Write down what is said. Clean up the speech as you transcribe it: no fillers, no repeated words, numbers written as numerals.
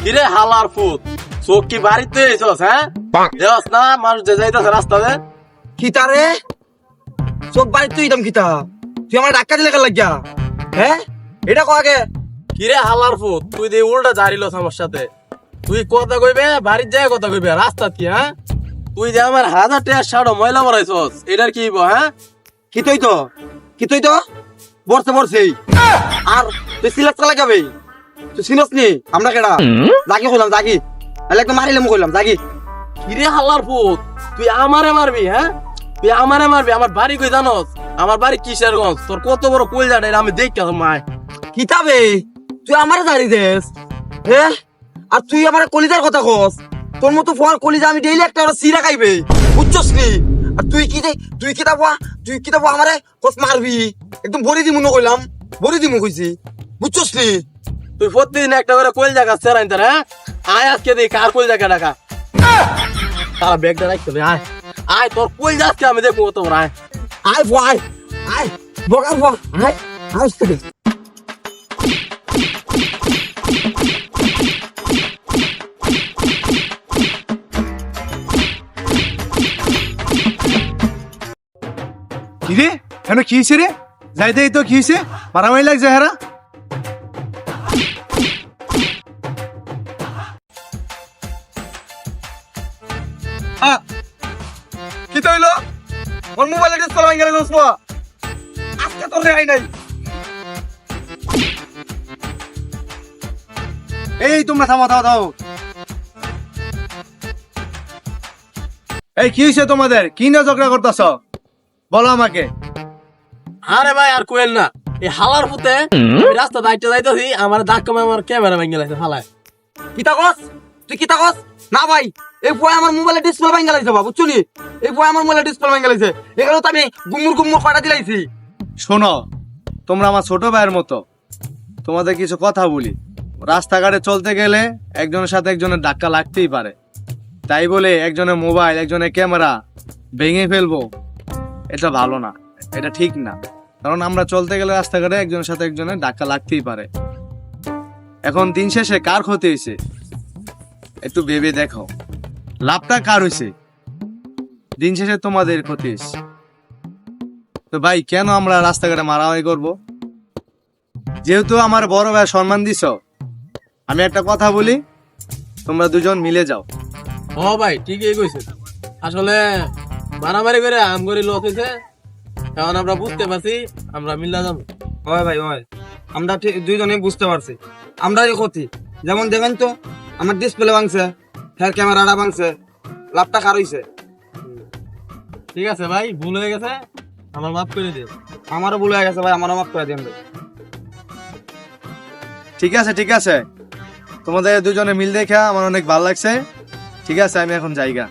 কিরে হালার ফুট চোখ কি বাড়িতে এসেছ? হ্যাঁ দেওয়াস না মানুষ যে যাইতেছে রাস্তাতে। কিতা রে চোখ বাড়ি তুই দাম কিতা তুই আমার ডাক্কা দিলে কেন লাগিয়া? হ্যাঁ এটা কো আগে। কিরে হালার ফুট তুই দিয়ে উল্টা জারিল আমার সাথে। তুই কথা কইবে বাড়ির যায় কথা কইবে রাস্তা কি? হ্যাঁ তুই যে আমার 1000 টাকা শাড়ো ময়লা বড়াইছস এটার কি হইব? হ্যাঁ কিতই তো বর্ষে আর তুই সিলেক্ট করা যাবে তুই চিনস নি আমরা কেডা জাগি কইলাম জাগি তাহলে একদম মারিলাম কইলাম জাগি। কিরে হালার ফুট তুই আমারে মারবি? হ্যাঁ তুই আমারে মারবি? আমার বাড়ি কই জানোস? আমার বাড়ি কিশোরগঞ্জ। তোর কত বড় কইলাটা এটা আমি দেখি মায়। কিতাবে তুই আমারে দাঁড়ি দেস হ্যাঁ আর তুই আমার কলিজার কথা কস। তোর মতো ফোয়ার কলিজা আমি ডেইলি একটা সিরা খাইবে বুঝছস নি? আর তুই কিতাব আমারে কস মারবি একদম ভরি দিমু ন কইলাম ভরি দিমু কইছি বুঝছস নি? তুই প্রতিদিন একটা করে কইল জায়গা সেরাইন তার। হ্যাঁ আয় আজকে দেখ কার কইল জায়গা ডাকা তারা ব্যাগটা রাখতে হবে। আয় আয় তোর কইল আজকে আমি দেখবো তোর। আয় আয় আয় বগার বল আয় আসতে কিরে কেন কি হয়েছে রে? যাইতে তো কি হয়েছে? মারামারি লাগছে হেরা? কি তইলো ওর মোবাইলে ডিসপ্লে ভাঙা গেল দোস্ত আজকে তোর রে আই নাই। এই তোমরা থামো। এই কি হয়েছে তোমাদের? কি না ঝগড়া করতেছ বলো আমাকে। আরে ভাই আর কোয়েল না এই হালার ফুতে রাস্তা দাইতে যাইতেছি আমার ধাক্কা মারে আমার ক্যামেরা ভেঙে গেছে হালায়। কিতা কস তুই কিতা কস? না ভাই এই বয় আমার মোবাইলে ডিসপ্লে ভাঙা লাইছে বাবা বুঝছনি? এই বয় আমার মোবাইলে ডিসপ্লে ভাঙা লাইছে এখানে তো আমি গুম্মুর কয়টা দিলাইছি। শোনো তোমরা আমার ছোট ভাইয়ের মতো, তোমাদের কিছু কথা বলি। রাস্তাঘাটে চলতে গেলে একজনের সাথে একজনের ধাক্কা লাগতেই পারে, তাই বলে একজনের মোবাইল একজনের ক্যামেরা ভেঙে ফেলবো এটা ভালো না, এটা ঠিক না। কারণ আমরা চলতে গেলে রাস্তাঘাটে একজনের সাথে একজনের ধাক্কা লাগতেই পারে। এখন দিন শেষে কার ক্ষতি হয়েছে একটু ভেবে দেখো, লাভটা কার হয়েছে? দিন শেষে তোমাদের ক্ষতি হয়েছে। তো ভাই কেন আমরা রাস্তাঘাটে মারামারি করব? যেহেতু আমার বড় ভাই সম্মান দিছ, আমি একটা কথা বলি, তোমরা দুজন মিলে যাও। ও ভাই ঠিকই কইছে। আসলে মারামারি করে আম করে লস হয়েছে, এখন আমরা বুঝতে পারছি আমরা মিল্লা যাবো। হয় ভাই হয় আমরা ঠিক দুইজনে বুঝতে পারছি আমরা এই ক্ষতি। যেমন দেখেন তো আমার ডিসপ্লে ভাঙছে, ফের ক্যামেরাটা ভাঙছে, লাভটা কার হইছে? ঠিক আছে ভাই ভুল হয়ে গেছে, আমার মাফ করে দিও। আমারও ভুল হয়ে গেছে ভাই, আমারও মাফ করে দেন ভাই। ঠিক আছে, তোমাদের দুজনে মিল দেখা আমার অনেক ভালো লাগছে। ঠিক আছে আমি এখন যাইগা।